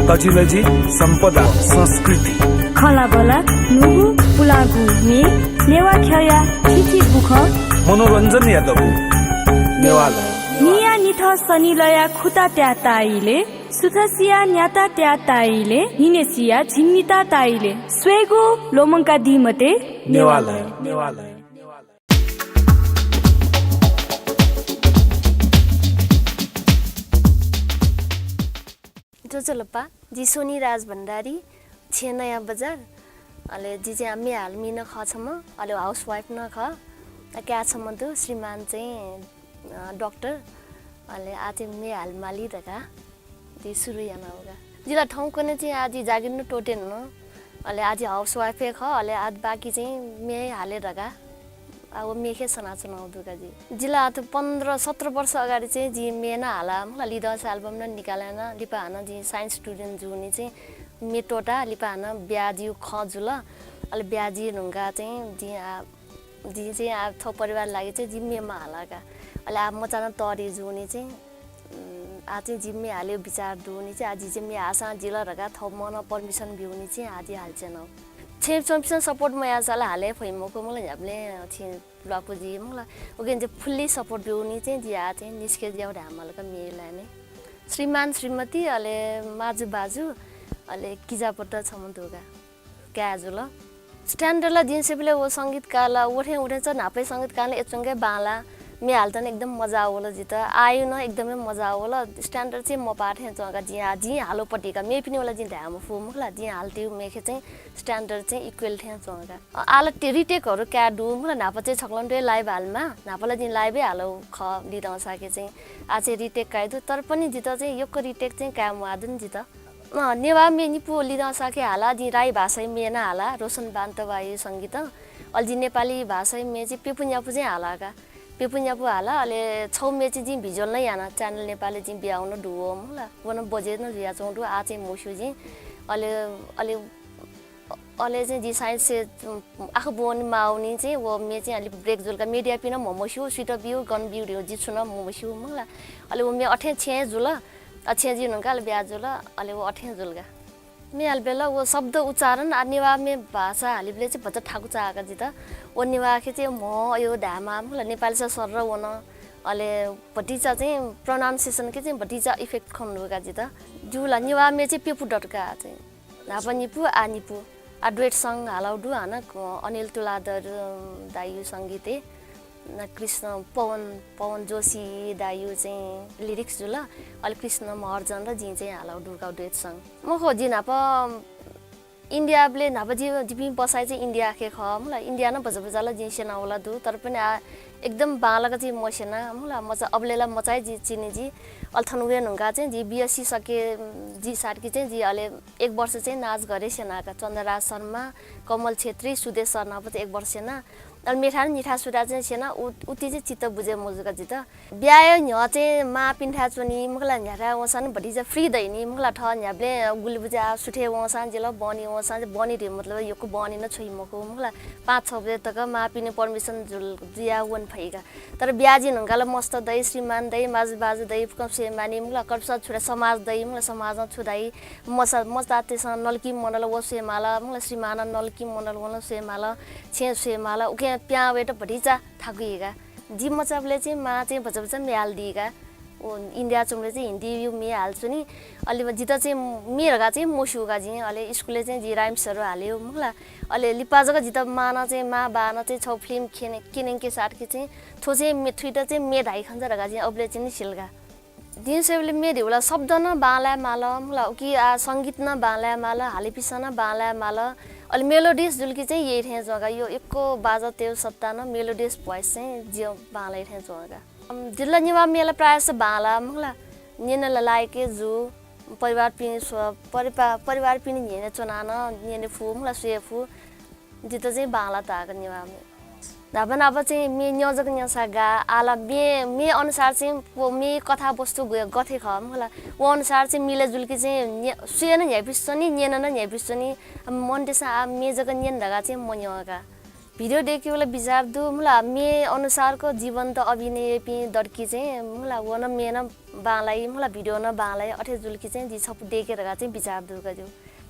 तजिलजी सम्पदा संस्कृति खलाबला नुगु पुलागु मे नेवा ख्या थिथि बुख मनोरञ्जन यादव नेवाला निया निथ सनिलया खुता त्या ताइले सुथसिया न्याता त्या ताइले निनेसिया झिन्निता ताइले स्वेगु लोमंका दिमते नेवाला जोजोलप्पा जी सोनी राज भण्डारी छे नयाँ बजार अले जी चाहिँ हामी हालमी न ख छम अले हाउसवाइफ न ख क्या छम दु श्रीमान चाहिँ डॉक्टर अले आते मे हालमाली दका दी सुरु याना होगा जिला ठाउँ कोने चाहिँ आज जागिर न टोटेन न अले आज हाउसवाइफ ख अले आज बाकी चाहिँ मे हाले दका अब मेखे सनाचन आउँदुका जी जिल्ला त 15-17 वर्ष अगाडि चाहिँ जी मेना हाला मलाई लिडर्स एल्बम न निकालेन लिपाहन जी साइन्स स्टुडेन्ट जुनी चाहिँ मेटोटा लिपाहन ब्याजी खजुल अलि ब्याजी नुंगा चाहिँ जी चाहिँ आ थो परिवार लागि चाहिँ जिम्मेमा हालाका अलि आ मचान तरी जुनी चाहिँ आ चाहिँ जिम्मे हाल्यो विचार दुनी चाहिँ आज जिम्मे आसा जिल्ला रगा थो मन परमिसन बिउनी चाहिँ आदि हाल्छन छे चम्पियन सपोर्ट म या साला हाले फैमको मलाई झ्याप्ले छि ब्लकको जी मलाई ओके चाहिँ फुल्ली सपोर्ट बिउनी चाहिँ जिया चाहिँ निस्के ज्याउ ढामलका मेला नै श्रीमान श्रीमती अले माजु बाजु अले किजापट्ट छमन्तुगा क्याजुल स्ट्यान्डर्डला दिनसेबले वो संगीतकाला उठे छ नापै संगीतकाले एचंगे बाला मे हाल्तन एकदम मजा आवला जित आयो न एकदमै मजा आवला स्ट्यान्डर्ड चाहिँ म पाठे जगा जी हालो पटिका मे पनि वाला जी ढाम फुमुला जी हाल्थ्यो मेखे चाहिँ स्ट्यान्डर्ड चाहिँ इक्वल थे जगा आला रिटेकहरु क्या दु मलाई नाप चाहिँ छक्लन्डे लाइभ हालमा नापला जी लाइभै हालो ख लिदन सके चाहिँ आ चाहिँ रिटेक काइदु तर पनि जित चाहिँ योको रिटेक चाहिँ काम आदन जित नेवा मे निपु लिदन सके हाला जी राई भाषा मेना हाला रोशन बान्तवायु संगीत अलजी नेपाली भाषा मे चाहिँ पेपुन्यापु चाहिँ हालाका पेपुन्यापु हाला अले छौ मे चाहिँ भिजुअल नै याना च्यानल नेपाली चाहिँ बियाउन दुओ मला वन बजे न रिया चौडु आ चाहिँ मोसु चाहिँ अले चाहिँ जी साइन्स से आखु बोन माउनी चाहिँ वो मे चाहिँ अलि ब्रेक जुलका मिडिया पिन मोमोसु स्वीट बिउ गन बिउ दिउ जी छुन मोमोसु मला अले वो मे अठे छे जुल अच्छे जी नका अले ब्या जुल अले वो अठे जुलगा मे अलबेला वो शब्द उच्चारण नेवा मे भाषा हालिबले चाहिँ भन्छ ठाकु चाका जित ओ नेवा खे चाहिँ म यो धामा मलाई नेपाली छ सर र वन अले भटिचा चाहिँ प्रोनाउन्सिएसन के चाहिँ भटिचा इफेक्ट खन्नुका जित जुला नेवा मे चाहिँ पेपु डटका चाहिँ नापनिपु आनिपु अड्वेट सङ हालाउडु हान अनिल तुलादर दायु संगीते कृष्ण पवन जोशी दायु चाहिँ लिरिक्स जुल अलि कृष्ण महर्जन र जी चाहिँ हालाउडु का डुएट सङ म खोजि नाप इन्डियाले नाप जिपि बसाइ चाहिँ इन्डिया खे ख मलाई इन्डिया न बजबजाला जी सेना होला दु तर पनि एकदम बालका चाहिँ मसेना मलाई मचा अबलेला मचाइ जी चिनी जी अल्थनुवे नुंगा चाहिँ जी बीएससी सके जी साटकी चाहिँ जी अले 1 वर्ष चाहिँ नाच गरे सेनाका चन्द्रराज शर्मा कमल छेत्री सुदेश शर्मा पनि 1 वर्ष सेना अल मेठा निठा सुरा चाहिँ सेना उति चाहिँ चित्त बुझे मोजुका जित ब्यायो न्ह चाहिँ मा पिन्ठा चोनी मुखला न्यारा वसान भटी चाहिँ फ्री दैनी मुखला ठ न्याबले गुली बुझा सुठे वसान जेल बनी वसान बनी रे मतलब योको बनी न छोइ मको मुखला 5-6 बजे तक मा पिने परमिसन जुल जिया वन फैगा तर ब्याजी नंगाला मस्त दै श्रीमान दै माजु बाजु दै कसे मानी मुखला कर्सा छुरा समाज दै मुखला समाज छुदाई मस्ताते स नलकी मण्डल वसे माला मुखला श्रीमान नलकी मण्डल वन से माला छे से माला उके प्या वेट भटिचा थाकुएगा जी मचाबले चाहिँ मा चाहिँ बचबचा म्याल दिएगा ओ इन्डिया चुमले चाहिँ हिन्दी यु मे हाल्छु नि अलि जित चाहिँ मेरगा चाहिँ मोसुगा जी अले स्कुलले चाहिँ जी राइम्सहरु हाल्यो मुखला अले लिपाजगा जित माना चाहिँ मा बाना चाहिँ छौ फिल्म किनेके साटके चाहिँ थो चाहिँ मेथुइटा चाहिँ मे ढाई खन्छ रगा जी अबले चाहिँ सिलगा दिन सेबले मे दिउला शब्द न बाला माला मुखला कि आ संगीत न बाला माला हालिपिसा न बाला माला अलि मेलोडियस जुल्की चाहिँ यही थे जगा यो एको बाजा तेउ सत्ता न मेलोडियस भोइस चाहिँ जियो बालै थे जगा जिल्ला निवा मेला प्राय से बाला मुखला निन लाइके जु परिवार पिनि परिवार पिनि निने चनान निने फु मुखला सुएफु जित चाहिँ बाला ताक निवा मे दाबन अब चाहिँ मे न्यजक न्यसागा आला मे अनुसार चाहिँ मे कथा वस्तु गथे ख मुखला वो अनुसार चाहिँ मिले जुल्की चाहिँ सुएन न्यापिसनी निन न न्यापिसनी मन देसा मे जग निन दगा चाहिँ मन्यगा भिडियो देखी वाला विचार दु मलाई मे अनुसारको जीवन त अभिनय पि दर्की चाहिँ मलाई वन मेन बालाई मलाई भिडियो न बालाई अठे जुल्की चाहिँ जी सब देखेर चाहिँ विचार दु गयो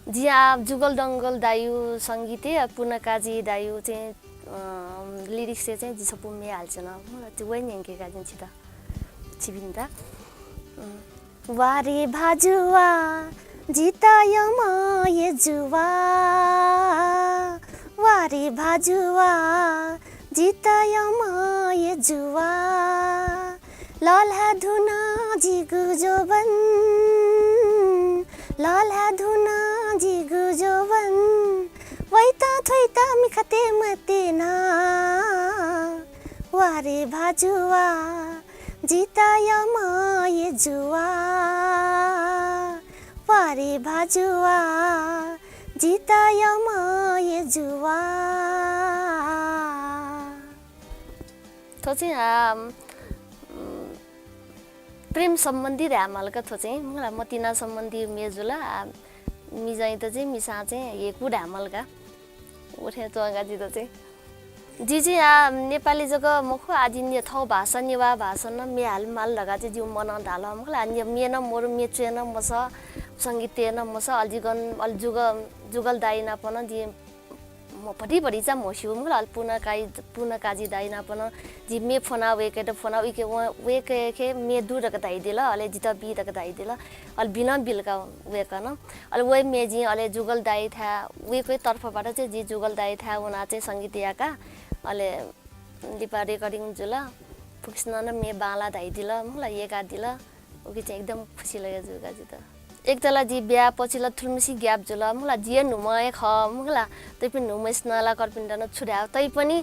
जी आप जुगल दंगल दायु संगीते पूर्णकाजी दायु चाहिँ लिरिक्स चाहिँ जी सब मे हाल्छ न मलाई त्यो वै नेकेका चाहिँ छिता छिबिन्दा वारे भाजुवा जितायो म ये जुवा वारे भाजुवा जितायो म ये जुवा लल्हा धुना जिगु जोबन लल्हा धुना जिगु जोबन वैता थैता मिखते मतेना वारे भाजुवा जितायो म ये जुवा वारे भाजुवा जितायो म ये जुवा थो चाहिँ प्रेम सम्बन्धी ढामलका थो चाहिँ मलाई मतिना सम्बन्धी मेजुला मिजाइ त चाहिँ मिसा चाहिँ हेकु ढामलका उठे चोगा जी त चाहिँ जी चाहिँ नेपाली जग्गा मखो आदि ने थौ भाषा नेवा भाषा न मे हाल माल लगा चाहिँ जिउ मन ढाल मलाई अन्य मे न मोर मे चेन मस संगीत न मस अलजिगन अल जुगल दाइ नपन जी म पटी चाहिँ मसिउ मलाई पुना काजी दाइ नपन जी मे फोना वेके त फोना वेके मे दूर रक दाइ दिला अले जिता बी रक दाइ दिला अल बिना बिलका वेका न अल वे मे जी अले जुगल दाइ था वेकै तर्फबाट चाहिँ जी जुगल दाइ था उना चाहिँ संगीतयाका अले लिपा रेकर्डिङ जुला फुक्सन न मे बाला दाइ दिला मलाई एका दिला ओके चाहिँ एकदम खुसी लाग्यो जुगा जी त एकतला जी बिहा पछिला थुलमुसी ग्याप जुला मलाई जिए नुमाए ख मुला तै पनि नुमैस नला करपिन्ड न छुड्या तै पनि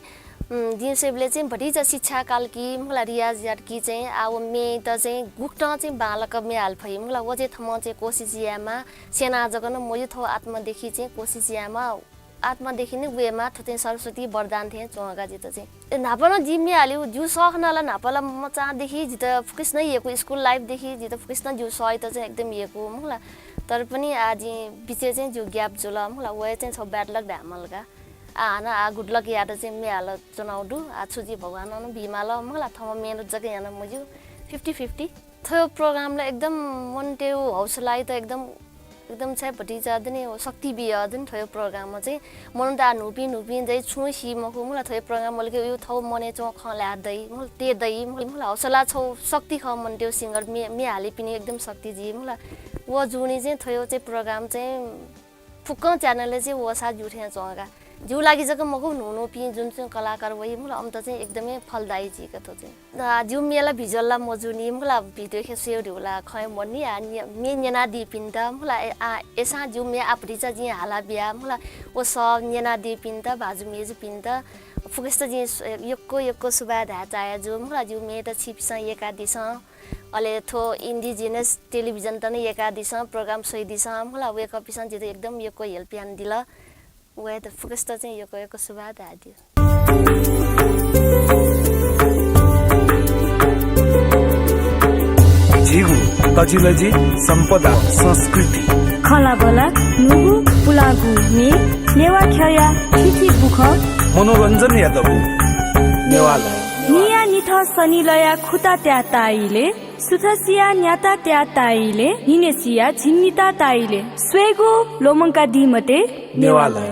जिसेबले चाहिँ भटिजा शिक्षा काल कि मलाई रियाज याद कि चाहिँ आव मे त चाहिँ गुक्ट चाहिँ बालक मे हाल भई मलाई वजे थम चाहिँ कोसिसियामा सेना जगन म यो थो आत्मदेखि चाहिँ कोसिसियामा आत्मदेखि नै वेमा थुते सरस्वती वरदान थिए चोगा जित चाहिँ नापन जिम्मे हाल्यो जु सक्नला नापला म चादेखि जित फुकिस नै हेको स्कुल लाइफ देखि जित फुकिस न जु सय त चाहिँ एकदम हेको मलाई तर पनि आज बिचे चाहिँ जु ग्याप जुल मलाई वे चाहिँ छ ब्याड लक ढामलका आना आ गुड लक याद चाहिँ मे हाल चुनाउडु आ छुजी भगवान न बिमाल मलाई थम मेरो जग्गा यहाँ मजु 50-50 थयो प्रोग्रामलाई एकदम मनटेउ हौसला त एकदम चाहिँ भटिजा दिने शक्ति बिया दिन थयो प्रोग्राममा चाहिँ मन त नुपी चाहिँ छुसी मखु मलाई थयो प्रोग्राम मलके यो थौ मने चो खला दै मल ते दै मलाई हौसला छौ शक्ति ख मन त्यो सिंगर मे हाली पिनी एकदम शक्ति जी मलाई वो जुनी चाहिँ थयो चाहिँ प्रोग्राम चाहिँ फुक्क च्यानलले चाहिँ वसा जुठे चोगा जिउ लागि जक मखु नुनु पि जुन चाहिँ कलाकार वइ मलाई अम त चाहिँ एकदमै फलदायी जी कतो चाहिँ जिउ मेला भिजुअलला मजुनी मलाई भिडियो खेसेउ ढुला खय मनी मे नेना दिपिन्त मलाई एसा जिउ मे आपरिचा जी हाला बिया मलाई ओ सब नेना दिपिन्त बाजु मेजु पिन्त फुकेस्त जी यक्को सुबा धाचाया जो मलाई जिउ मे त छिपस एका दिस अले थो इन्डिजिनस टेलिभिजन त नै एका दिस प्रोग्राम सही दिस मलाई वेक अप पिसन जे एकदम यक्को हेल्प यान दिला वे त फुकेस त चाहिँ यको सुबा दादियो झिगु तजिलजी सम्पदा संस्कृति खला बला नुगु पुलागु ने नेवा खया छिछि बुख मनोरञ्जन यादव नेवाला निया निथ सनिलया खुता त्या ताइले सुथसिया न्याता त्या ताइले हिनेसिया झिन्निता ताइले स्वेगु लोमंका दिमते नेवाला